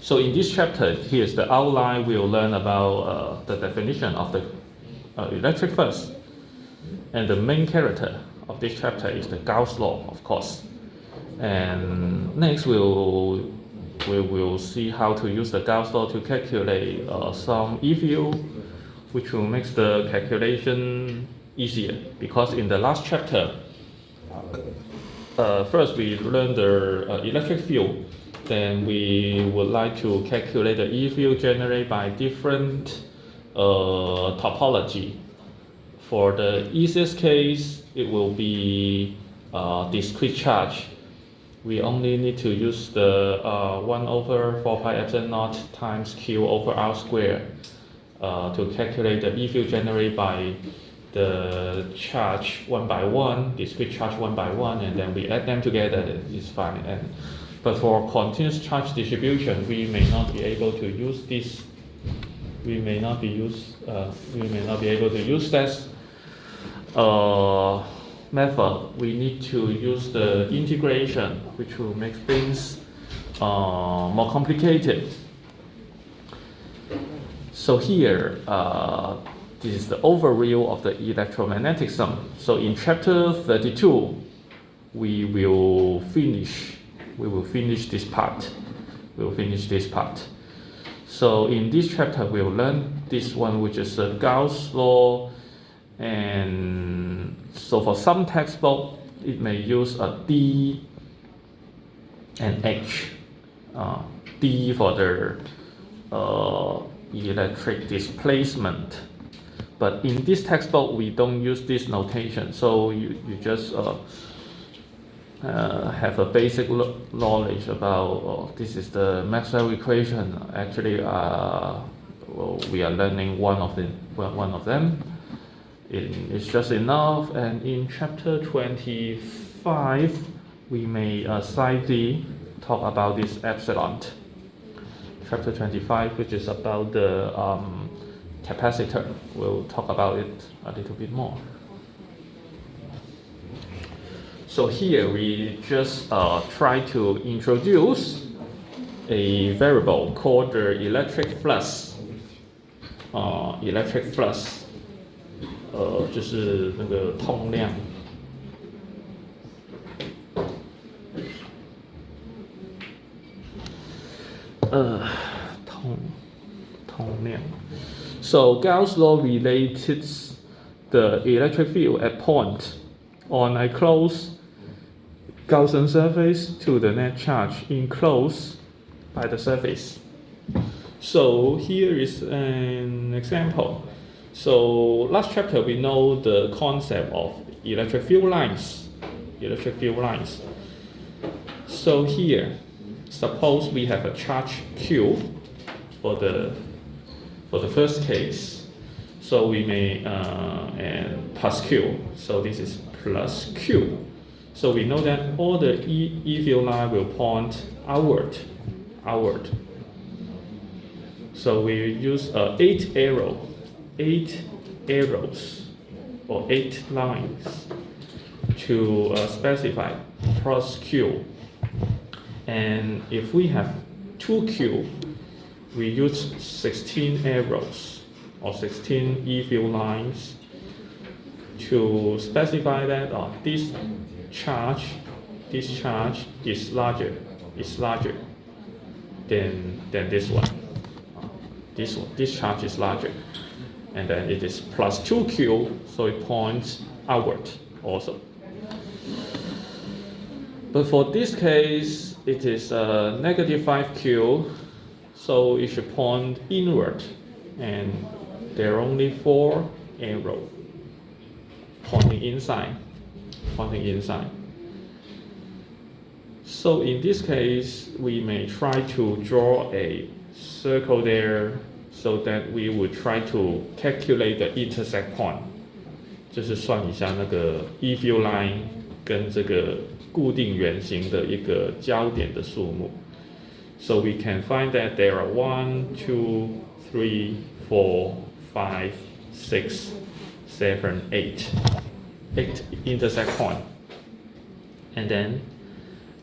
So in this chapter, here's the outline. We'll learn about the definition of the electric flux. And the main character of this chapter is the Gauss law, of course. And next we will see how to use the Gauss law to calculate some E field, which will make the calculation easier. Because in the last chapter, first we learned the electric field. Then we would like to calculate the E field generated by different topology. For the easiest case, it will be discrete charge. We only need to use the 1/4πε0 times Q over R squared to calculate the E field generated by the charge one by one, discrete charge one by one, and then we add them together. It's fine. But for continuous charge distribution, we may not be able to use this. We may not be able to use that method. We need to use the integration, which will make things more complicated. So here, this is the overview of the electromagnetism. So in chapter 32, we will finish this part. So in this chapter, we'll learn this one, which is the Gauss law. And so for some textbook, it may use a D and H. D for the electric displacement. But in this textbook, we don't use this notation. So you just have a basic knowledge about this is the Maxwell equation. Actually, we are learning one of them. It's just enough. And in chapter 25, we may slightly talk about this epsilon. Chapter 25, which is about the capacitor. We'll talk about it a little bit more. So here we just try to introduce a variable called the electric flux. Electric flux 就是那个通量。通量。So Gauss law related the electric field at point on a closed Gaussian surface to the net charge enclosed by the surface. So here is an example. So last chapter we know the concept of electric field lines. So here, suppose we have a charge Q for the first case. So we may and plus Q. So this is plus Q. So we know that all the E field line will point outward. So we use 8 arrows or 8 lines to specify plus Q. And if we have 2Q, we use 16 arrows or 16 E field lines to specify that this charge is larger than this one. This charge is larger, and then it is plus 2Q, so it points outward also. But for this case, it is negative 5Q, so it should point inward, and there are only 4 arrows pointing inside. So in this case, we may try to draw a circle there so that we would try to calculate the intersect point. 就是算一下那个 E field line 跟这个固定圆形的一个交点的数目。So we can find that there are 1, 2, 3, 4, 5, 6, 7, 8 intersect points. And then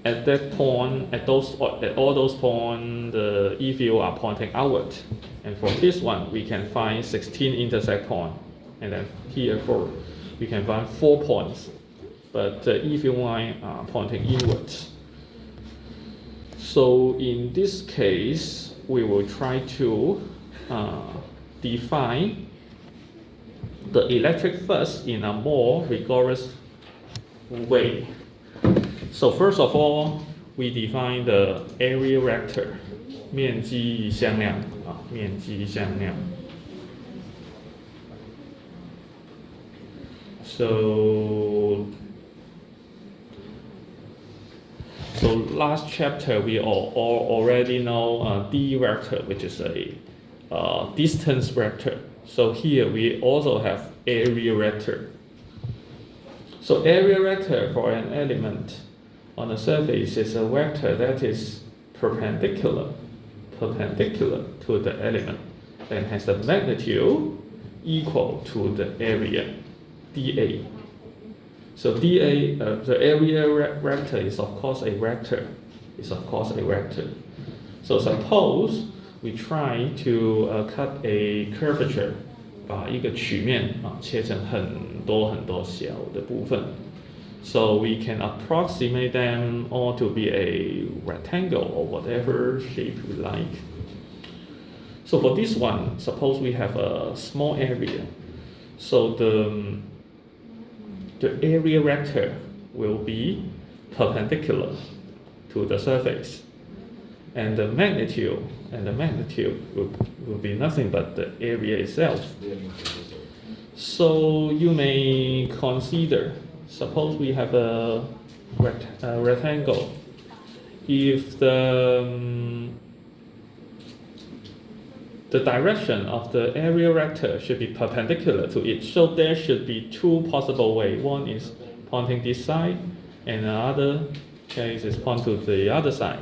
at that point, at all those points, the E field are pointing outward. And for this one, we can find 16 intersect points. And then here we can find 4 points. But the E field line are pointing inwards. So in this case, we will try to define the electric flux in a more rigorous way. So first of all, we define the area vector, 面积向量啊，面积向量。So last chapter we all already know d vector, which is a distance vector. So here we also have area vector. So area vector for an element on the surface is a vector that is perpendicular to the element and has a magnitude equal to the area dA. So dA, the area vector is of course a vector. So suppose we try to cut a curvature, 把一个曲面切成很多小的部分。So we can approximate them all to be a rectangle or whatever shape we like. So for this one, suppose we have a small area. So the area vector will be perpendicular to the surface. And the magnitude will be nothing but the area itself. So you may consider, suppose we have a rectangle. If the direction of the area vector should be perpendicular to it, so there should be 2 possible ways. One is pointing this side, and another case is pointing to the other side.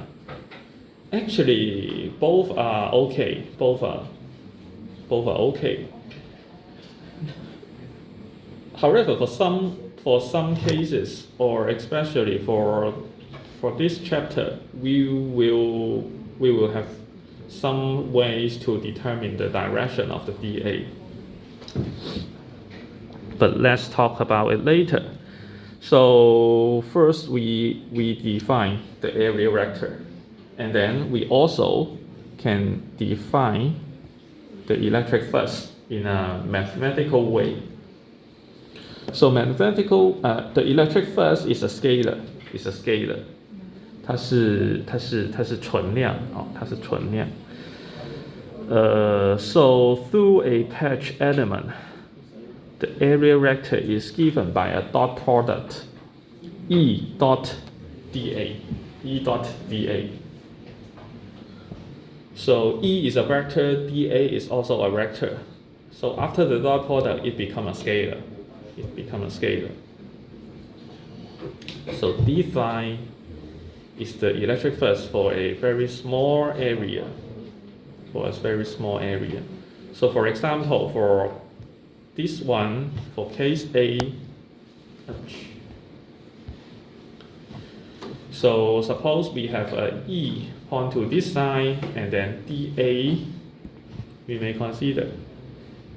Actually, both are okay. Both are okay. However, for some cases, or especially for this chapter, we will have some ways to determine the direction of the dA. But let's talk about it later. So first we define the area vector, and then we also can define the electric flux in a mathematical way. So the electric flux is a scalar. Scalar. 它是纯量它是纯量。So through a patch element, the area vector is given by a dot product E dot dA. So E is a vector, dA is also a vector. So after the dot product, it becomes a scalar. So d phi is the electric flux for a very small area. So for example, for this one, for case A, so suppose we have a E point to this side, and then dA, we may consider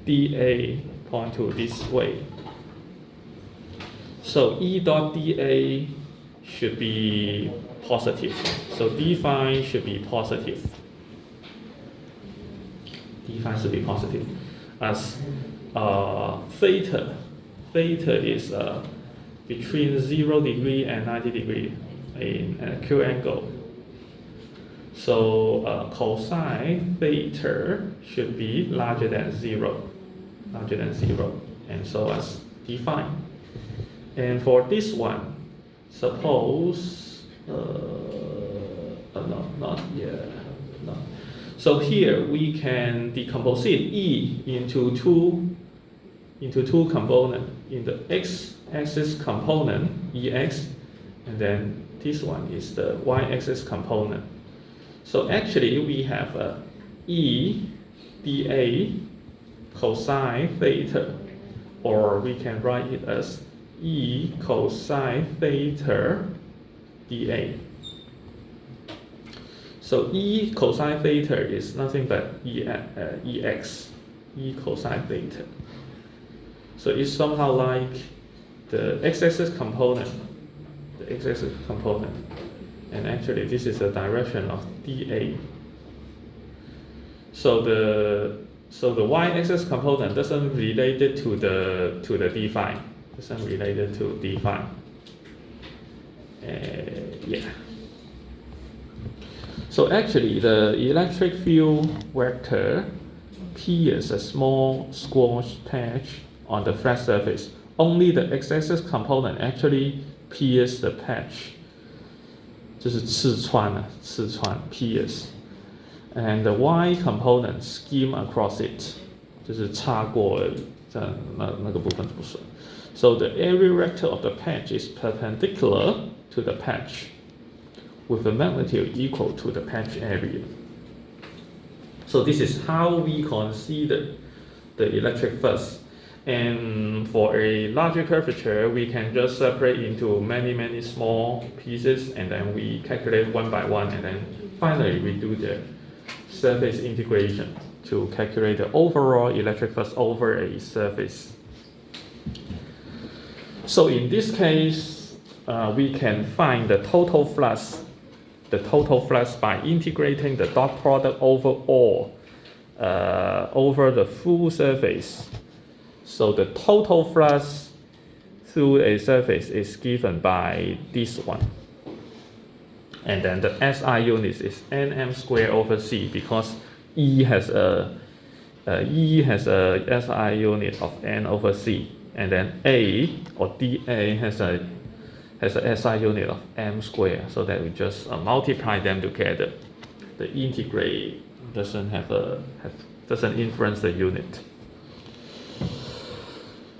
dA point to this way. So E dot dA should be positive. So d phi should be positive. As theta is between 0 degree and 90 degree in an acute angle. So cosine theta should be larger than 0, and so as d phi. And for this one, suppose not yet. No. So here we can decompose E into two components. In the x-axis component, EX, and then this one is the y-axis component. So actually we have a E dA cosine theta, or we can write it as E cosine theta dA. So E cosine theta is nothing but EX, E cosine theta. So it's somehow like the x-axis component, and actually this is the direction of dA. So the y-axis component doesn't relate it to the d phi, doesn't relate it to d phi. Yeah. So actually, the electric field vector P is a small squash patch on the flat surface. Only the x-axis component actually pierces the patch. 就是刺穿 pierce. And the y component skim across it. 就是擦过这样那个部分不算. So the area vector of the patch is perpendicular to the patch, with the magnitude equal to the patch area. So this is how we consider the electric flux. And for a larger curvature, we can just separate into many small pieces, and then we calculate one by one, and then finally we do the surface integration to calculate the overall electric flux over a surface. So in this case, we can find the total flux by integrating the dot product over the full surface. So the total flux through a surface is given by this one. And then the SI unit is Nm squared over C, because E has a SI unit of N over C. And then A or dA has a SI unit of M squared, so that we just multiply them together. The integrate doesn't influence the unit.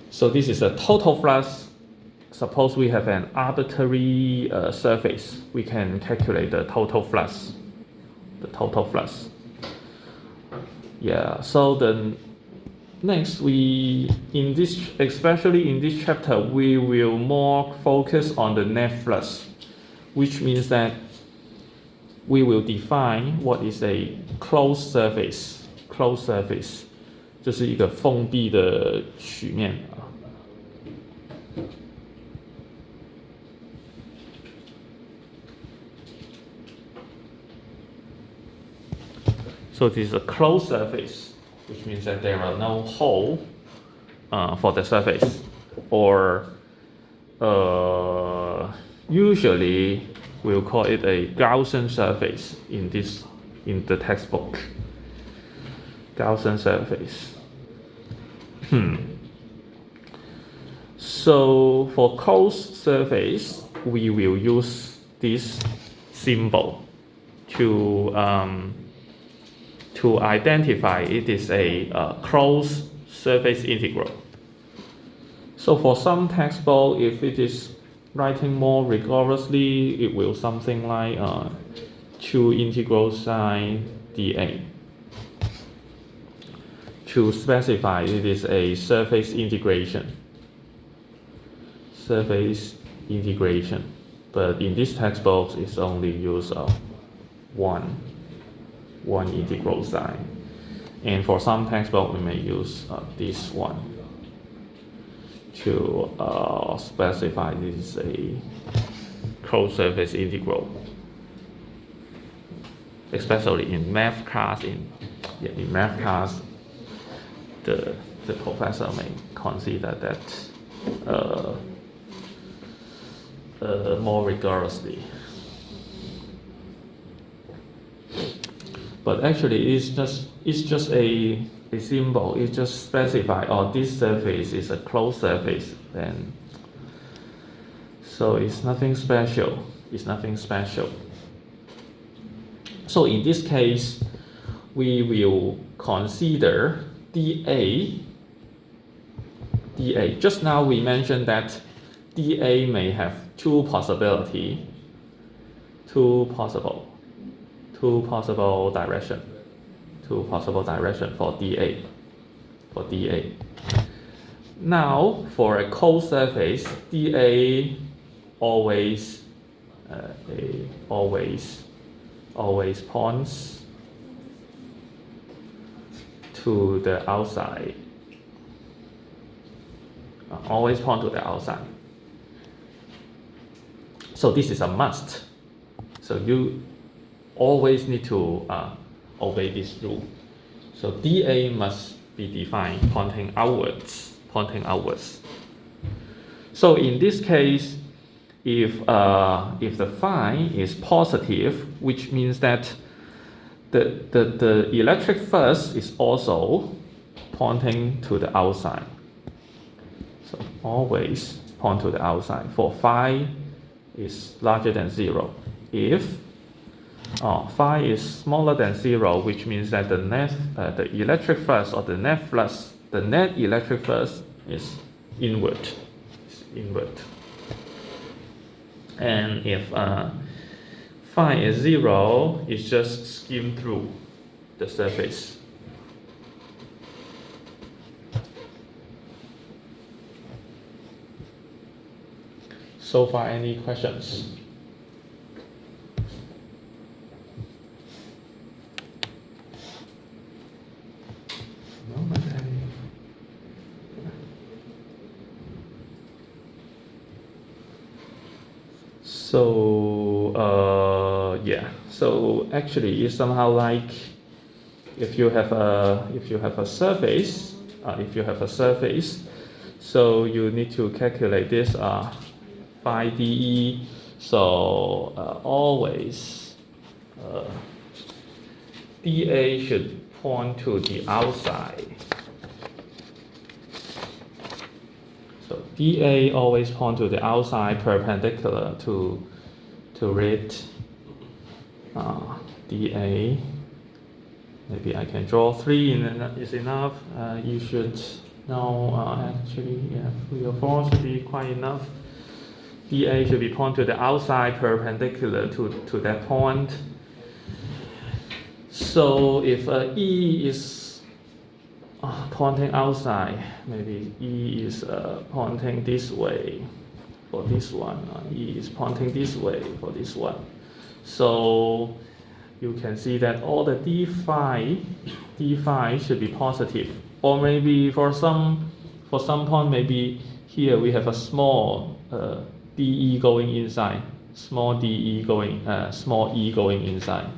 So this is a total flux. Suppose we have an arbitrary surface, we can calculate the total flux. Yeah. So then next, especially in this chapter, we will more focus on the net flux, which means that we will define what is a closed surface. Closed surface 就是一个封闭的曲面。So this is a closed surface, which means that there are no hole for the surface, or usually we'll call it a Gaussian surface in the textbook. Gaussian surface. So for closed surface, we will use this symbol to identify it is a closed surface integral. So for some textbook, if it is writing more rigorously, it will something like 2 integral sine dA. To specify it is a surface integration. But in this textbook, it's only use one integral sine. And for some textbook, we may use this one to specify this is a closed surface integral. Especially in math class, the professor may consider that more rigorously. But actually, it's just a symbol. It just specifies, this surface is a closed surface. Then, so it's nothing special. So in this case, we will consider dA. Just now we mentioned that dA may have two possible direction for dA. Now for a closed surface, dA always always points to the outside. Always point to the outside. So this is a must. So you always need to obey this rule. So dA must be defined pointing outwards. So in this case, if the phi is positive, which means that the electric flux is also pointing to the outside. So always point to the outside for phi is larger than 0. If phi is smaller than 0, which means that the electric flux or the net electric flux is inward. And if phi is 0, it's just skim through the surface. So far, any questions? No, not any. So yeah. So actually, it's somehow like if you have a surface, so you need to calculate this phi dE. So always dA should point to the outside. So dA always point to the outside perpendicular to it. dA. Maybe I can draw 3 is enough. You should know actually, yeah, 3 or 4 should be quite enough. dA should be pointed to the outside perpendicular to that point. So if E is pointing outside, maybe E is pointing this way for this one. E is pointing this way for this one. So you can see that all the d phi should be positive, or maybe for some point, maybe here we have a small dE going inside, small e going inside,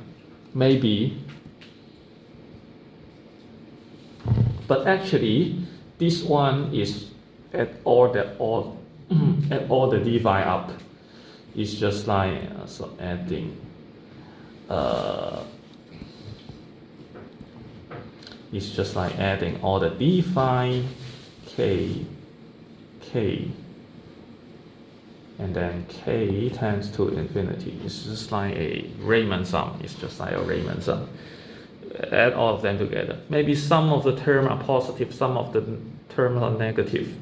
maybe. But actually, this one is at all the d phi up. It's just like so adding. It's just like adding all the d phi, k, and then k tends to infinity. It's just like a Riemann sum. Add all of them together. Maybe some of the terms are positive, some of the terms are negative.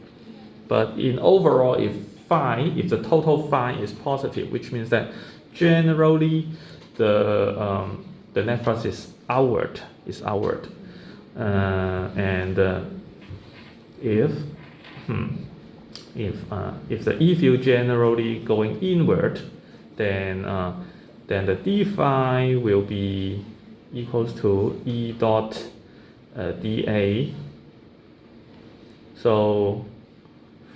But in overall, if the total phi is positive, which means that generally the net flux is outward. And if the E field generally going inward, then the d phi will be equals to E dot dA. So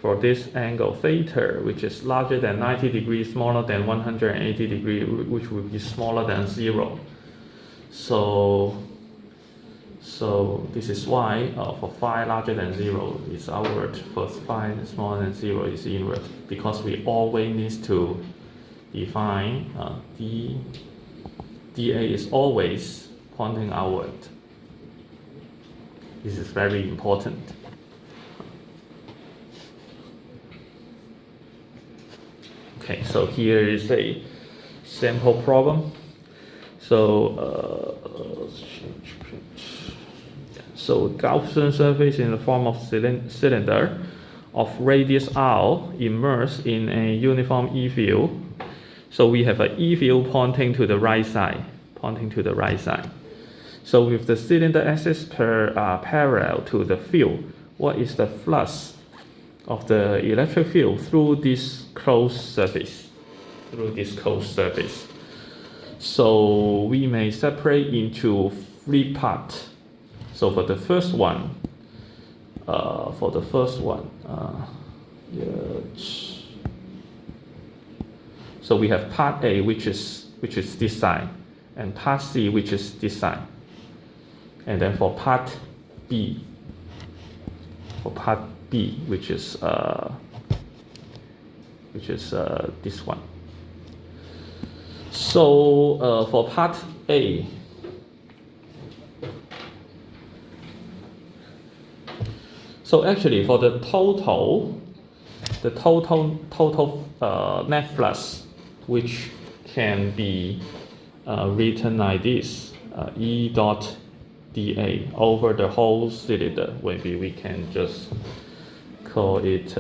for this angle theta, which is larger than 90 degrees, smaller than 180 degrees, which will be smaller than 0. So this is why for phi larger than 0 is outward, for phi smaller than 0 is inward, because we always need to define dA is always pointing outward. This is very important. Okay, so here is a sample problem. So Gaussian surface in the form of cylinder of radius r immersed in a uniform E field. So we have an E field pointing to the right side. So with the cylinder axis parallel to the field, what is the flux of the electric field through this closed surface? So we may separate into 3 parts. So for the first one, yes. So we have part A, which is this side, and part C, which is this side. And then for part B, which is this one. So for part A, so actually for the total net flux, which can be written like this, E dot dA over the whole cylinder. Maybe we can just call it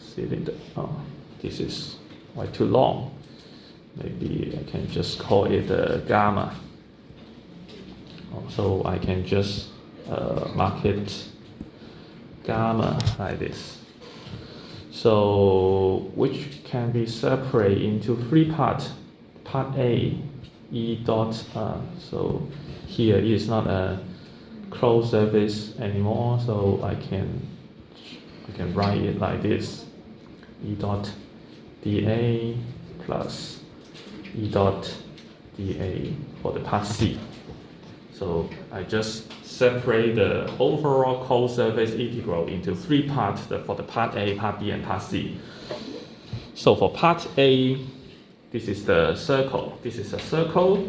cylinder. Oh, this is quite too long. Maybe I can just call it gamma. So I can just mark it gamma like this. So which can be separated into 3 parts. Part A, E dot, so here is not a closed surface anymore, so I can write it like this: E dot dA plus E dot dA for the part C. So I just separate the overall closed surface integral into 3 parts for the part A, part B, and part C. So for part A, this is the circle. This is a circle.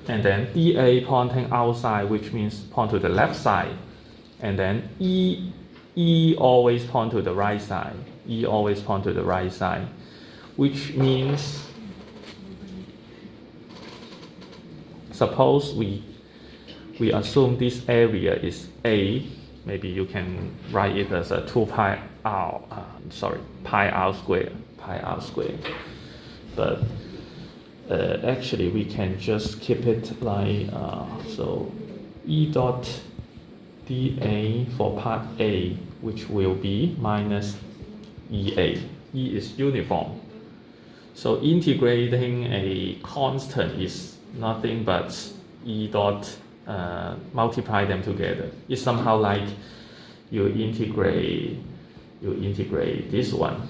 And then dA pointing outside, which means point to the left side. And then E always point to the right side. E always point to the right side, which means, suppose we assume this area is A. Maybe you can write it as a 2 pi r, pi r squared. But actually we can just keep it like, so E dot dA for part A, which will be minus EA. E is uniform. So integrating a constant is nothing but E dot, multiply them together. It's somehow like you integrate this one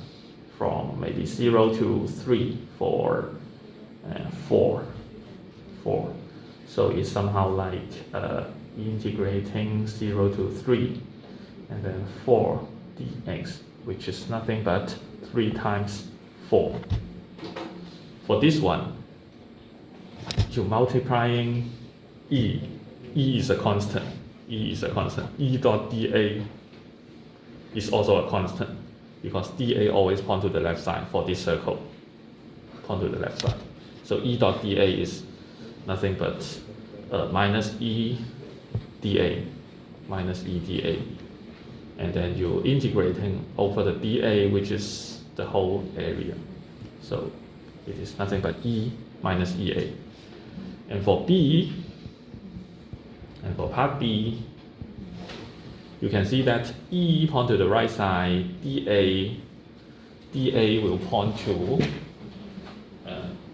from maybe 0 to 3 for 4. So it's somehow like integrating 0 to 3 and then 4 dx, which is nothing but 3 times 4. For this one, you're multiplying E. E is a constant. E dot dA is also a constant, because dA always point to the left side for this circle. Point to the left side. So E dot dA is nothing but minus E dA. And then you're integrating over the dA, which is the whole area. So it is nothing but E minus EA. And for part B, you can see that E point to the right side, dA will point to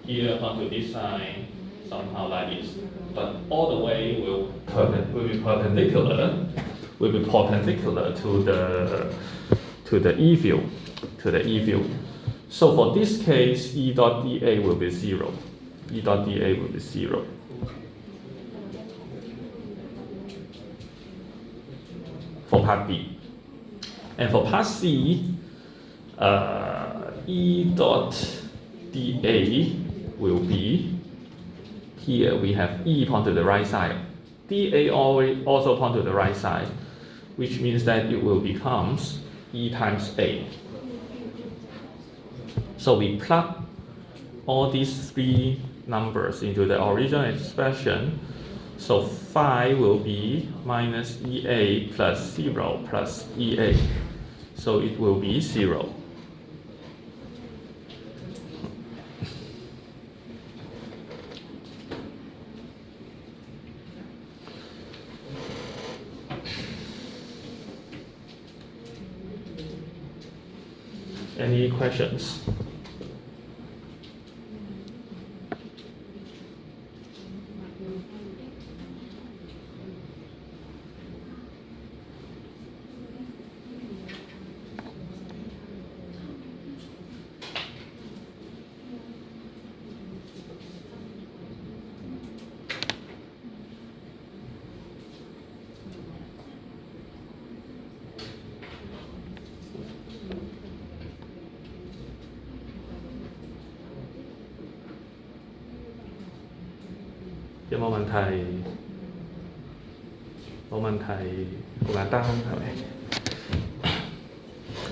here onto this side, somehow like this. But all the way will be perpendicular to the E field. So for this case, E dot dA will be 0. For part B. And for part C, E dot dA will be, here we have E point to the right side. dA always also point to the right side, which means that it will become E times A. So we plug all these 3 numbers into the original expression. So phi will be minus EA plus 0 plus EA. So it will be 0. Any questions?有冇問題？冇問題，好簡單係咪？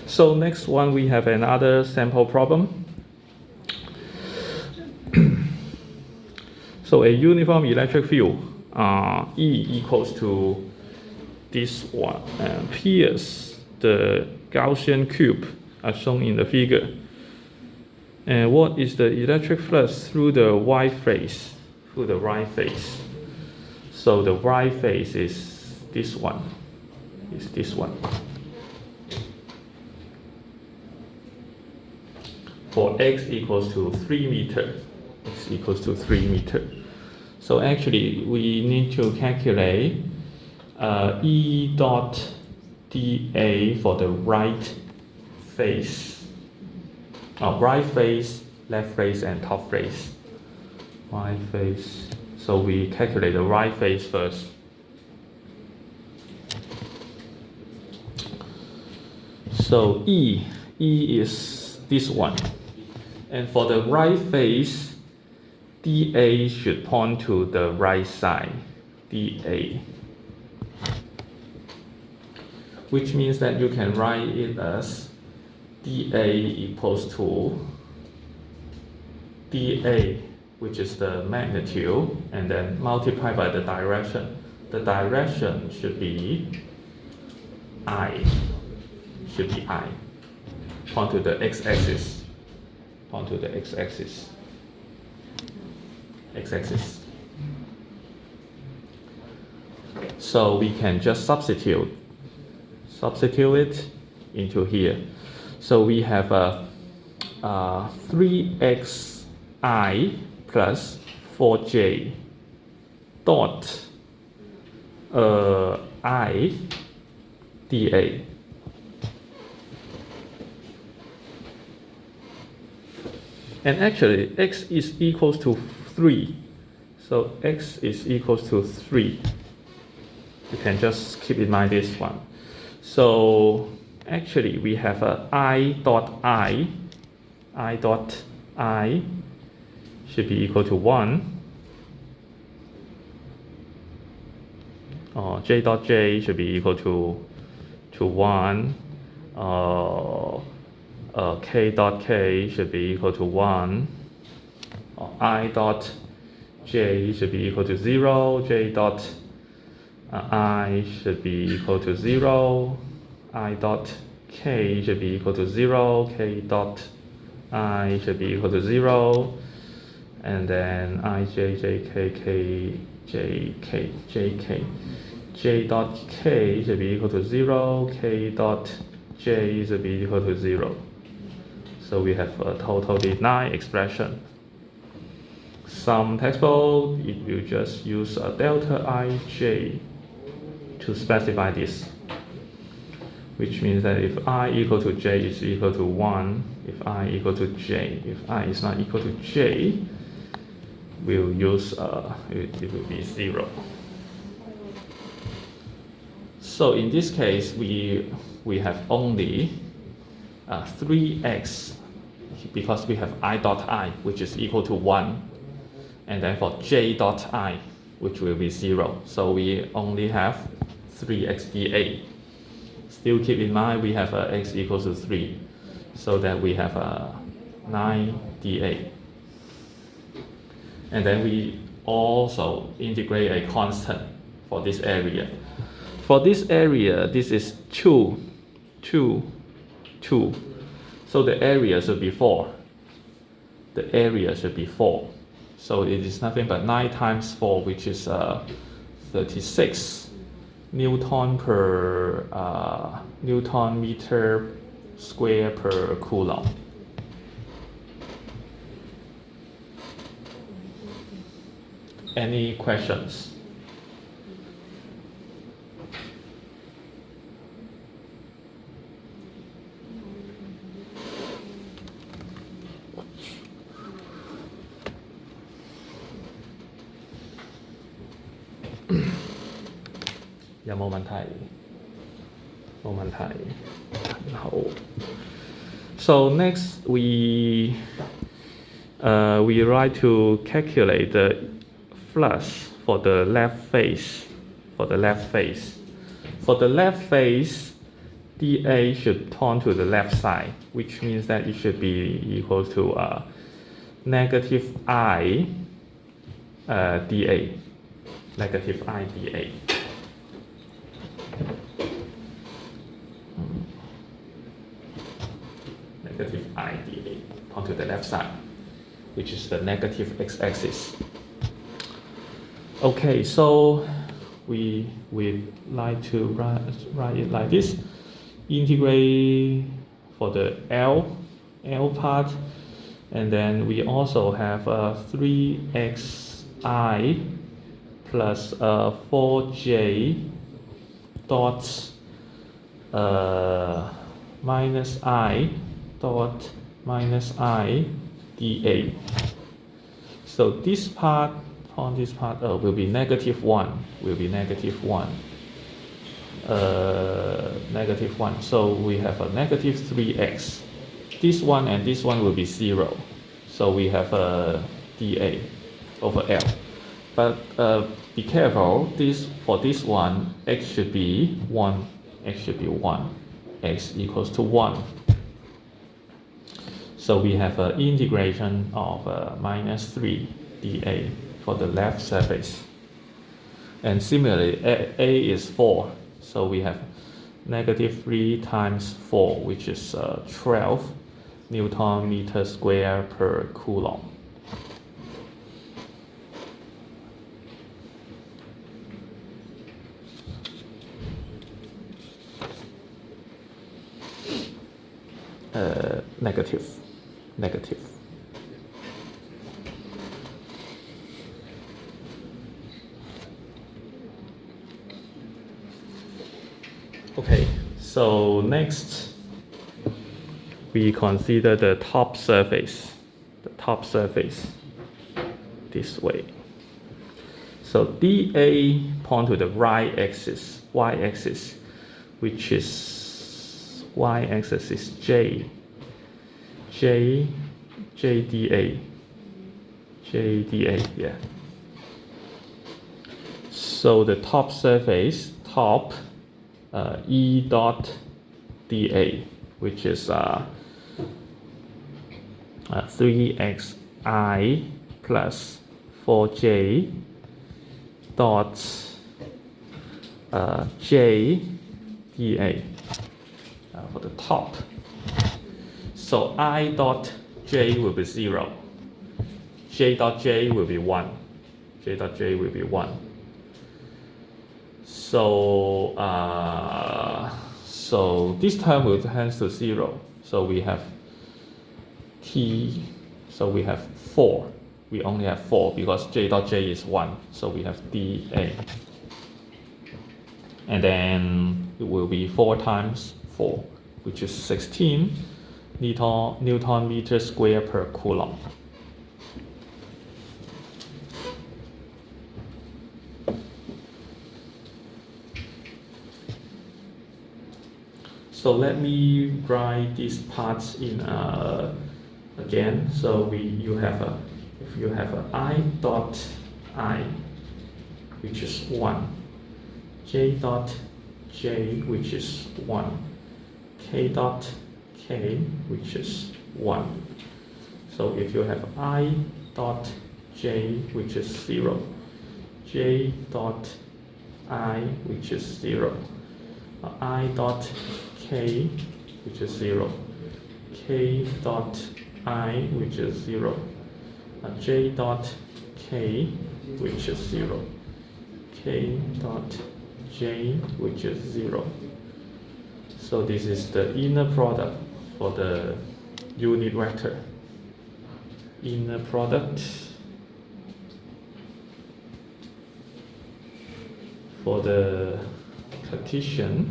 So next one we have another sample problem. So a uniform electric field E equals to this one pierce the Gaussian cube as shown in the figure. And what is the electric flux through the y phase? Through the right phase. So the right phase is this one. Is this one. For x equals to 3 meters. X equals to 3 meters. So actually we need to calculate E dot dA for the right phase. Right phase, left phase, and top phase. Right phase. So we calculate the right phase first. So E is this one. And for the right phase, dA should point to the right side. dA. Which means that you can write it as dA equals to dA, which is the magnitude, and then multiplied by the direction. The direction should be I. Should be I. Point to the x-axis. Point to the x-axis. X-axis. So we can just substitute it into here. So we have a 3xi plus 4j dot I dA. And actually x is equals to 3. So x is equals to 3. You can just keep in mind this one. So actually we have a I dot I should be equal to 1. J dot j should be equal to 1. K dot k should be equal to 1. I dot j should be equal to 0. J dot I should be equal to 0. I dot k should be equal to 0. K dot I should be equal to 0. And then I, j, j, k, k, j, k, j, k. J dot k should be equal to 0. K dot j should be equal to 0. So we have a totally 9 expression. Some textbook, it will just use a delta ij to specify this, which means that if I equal to j is equal to 1, if I equal to j, if I is not equal to j, we'll use it will be 0. So in this case, we have only 3x, because we have I dot I, which is equal to 1, and then for j dot I, which will be 0. So we only have 3x dA. Still keep in mind we have x equals to 3, so that we have 9 dA. And then we also integrate a constant for this area. For this area, this is 2. So the area should be 4. The area should be 4. So it is nothing but 9 times 4, which is 36 Newton per Newton meter square per coulomb. Any questions?有冇問題？冇問題。好。So next we try to calculate the flux for the left phase. For the left phase, dA should turn to the left side, which means that it should be equal to negative I dA. Negative I dA. Negative I dA onto the left side, which is the negative x-axis. Okay, so we like to write it like this. Integrate for the L part, and then we also have 3xi plus 4j dot minus I dot minus I dA. So this part on this part will be negative 1, negative 1. So we have a negative 3x. This one and this one will be 0. So we have a dA over L. But be careful, for this one, x should be 1. X equals to 1. So we have an integration of minus 3 dA for the left surface. And similarly, A is 4. So we have negative 3 times 4, which is 12 Newton meter square per coulomb. Negative. Okay, so next we consider the top surface. This way. So dA point to the right axis, y-axis, which is y-axis is j dA, yeah. So the top surface, E dot dA, which is 3xi plus 4j dot j dA for the top. So I dot j will be 0. J dot j will be 1. So this term will tend to 0. So we have T. So we have 4. We only have 4 because j dot j is 1. So we have dA. And then it will be 4 times 4, which is 16 Newton meter square per coulomb. So let me write these parts in again. So if you have a I dot I, which is 1, j dot j, which is 1, k dot k, which is 1. So if you have I dot j, which is 0, j dot I, which is 0, I dot k, which is 0, k dot I, which is 0, j dot k, which is 0, k dot j, which is 0. So this is the inner product for the unit vector. Inner product for the Cartesian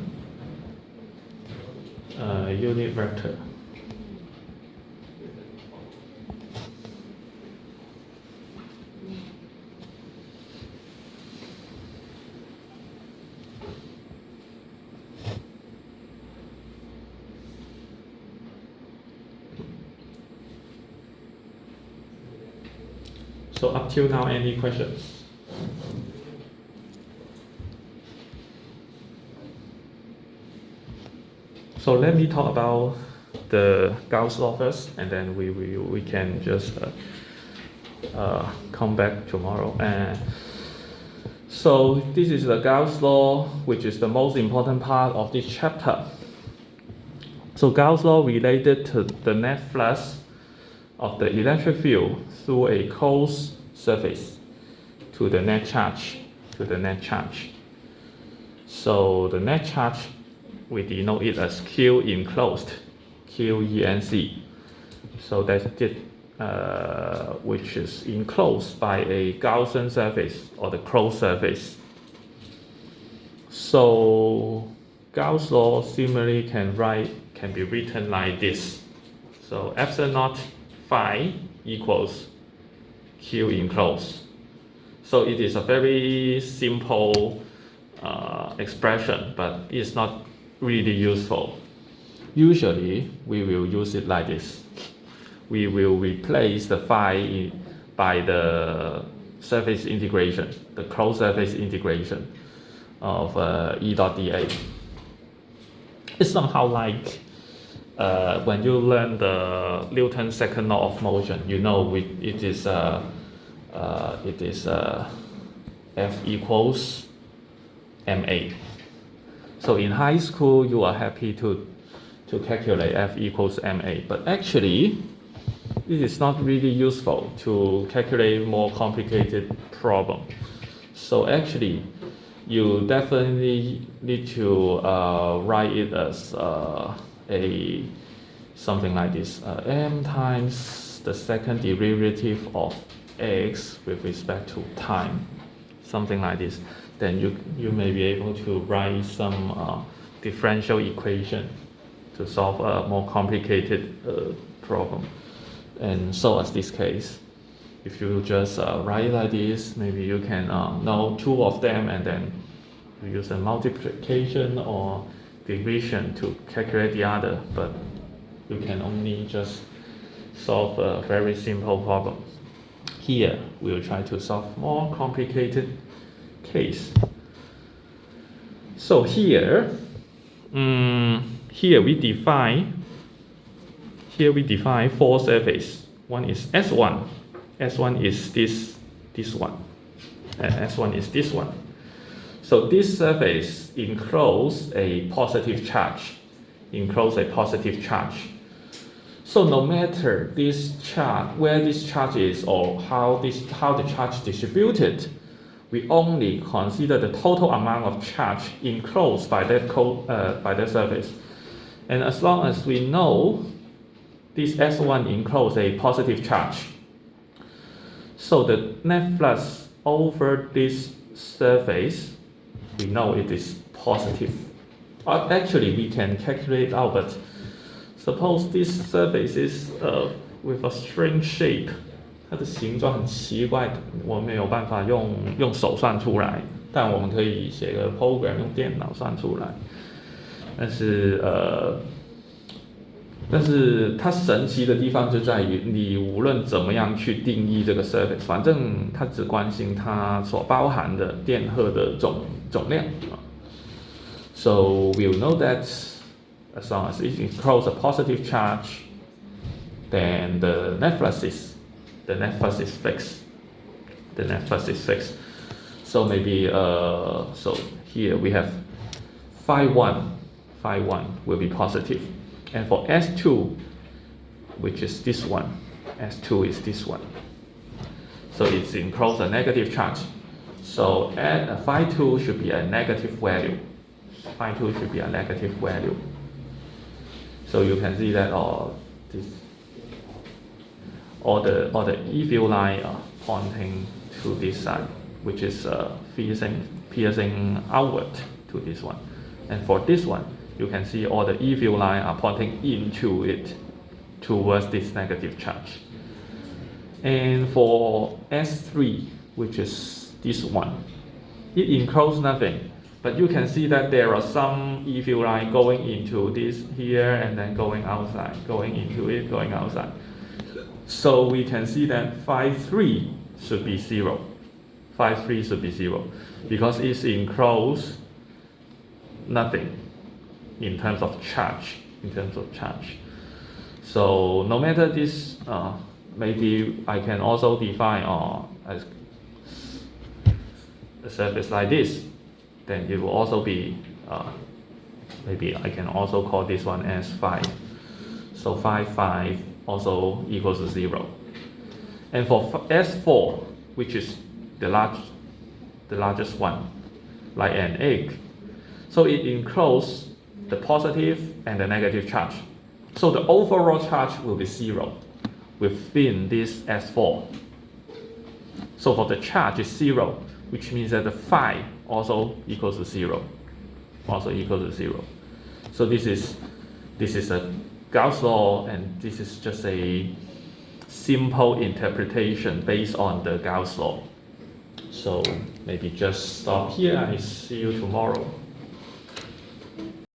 unit vector. So up till now, any questions? So let me talk about the Gauss law first, and then we can just come back tomorrow. So this is the Gauss law, which is the most important part of this chapter. So Gauss law related to the net flux of the electric field through a closed surface to the net charge, So the net charge, we denote it as Q enclosed, QENC. So that's it, which is enclosed by a Gaussian surface or the closed surface. So Gauss law similarly can be written like this. So epsilon naught phi equals Q enclosed. So it is a very simple expression, but it's not really useful. Usually we will use it like this. We will replace the phi by the surface integration, the closed surface integration of E dot dA. It's somehow like when you learn the Newton's second law of motion, you know it is F equals ma. So in high school, you are happy to calculate F equals ma, but actually, it is not really useful to calculate more complicated problem. So actually, you definitely need to write it as something like this, m times the second derivative of x with respect to time, something like this. Then you may be able to write some differential equation to solve a more complicated problem. And so as this case, if you just write like this, maybe you can know two of them, and then you use a multiplication or division to calculate the other, but you can only just solve a very simple problem. Here, we'll try to solve more complicated case. So here we define four surfaces. One is S1. S1 is this one. S1 is this one. So this surface encloses a positive charge. So no matter this charge, where this charge is or how the charge distributed, we only consider the total amount of charge enclosed by that surface. And as long as we know this S1 encloses a positive charge, so the net flux over this surface, we know it is positive. Actually, we can calculate it out, but suppose this surface is with a string shape. 它的形状很奇怪，我没有办法用手算出来，但我们可以写个 program 用电脑算出来。但是它神奇的地方就在于，你无论怎么样去定义这个 surface， 反正它只关心它所包含的电荷的总量。So we'll know that as long as it encloses a positive charge, then the net flux is fixed. So maybe so here we have phi 1 will be positive, and for S2, which is this one, S2 is this one. So it's enclosed a negative charge. So phi 2 should be a negative value. So you can see that this all the E field line are pointing to this side, which is piercing outward to this one. And for this one, you can see all the E field line are pointing into it, towards this negative charge. And for S3, which is this one, it encloses nothing, but you can see that there are some E field line going into this here and then going outside, going into it, going outside. So we can see that phi 3 should be 0. Phi 3 should be 0 because it's enclosed nothing in terms of charge. So no matter this, maybe I can also define as a surface like this, then it will also be, maybe I can also call this one as 5. So phi 5 also equals to 0. And for S4, which is the largest one, like an egg, so it encloses the positive and the negative charge. So the overall charge will be 0 within this S4. So for the charge is 0, which means that the phi also equals to 0. So this is a Gauss law, and this is just a simple interpretation based on the Gauss law. So maybe just stop here and see you tomorrow.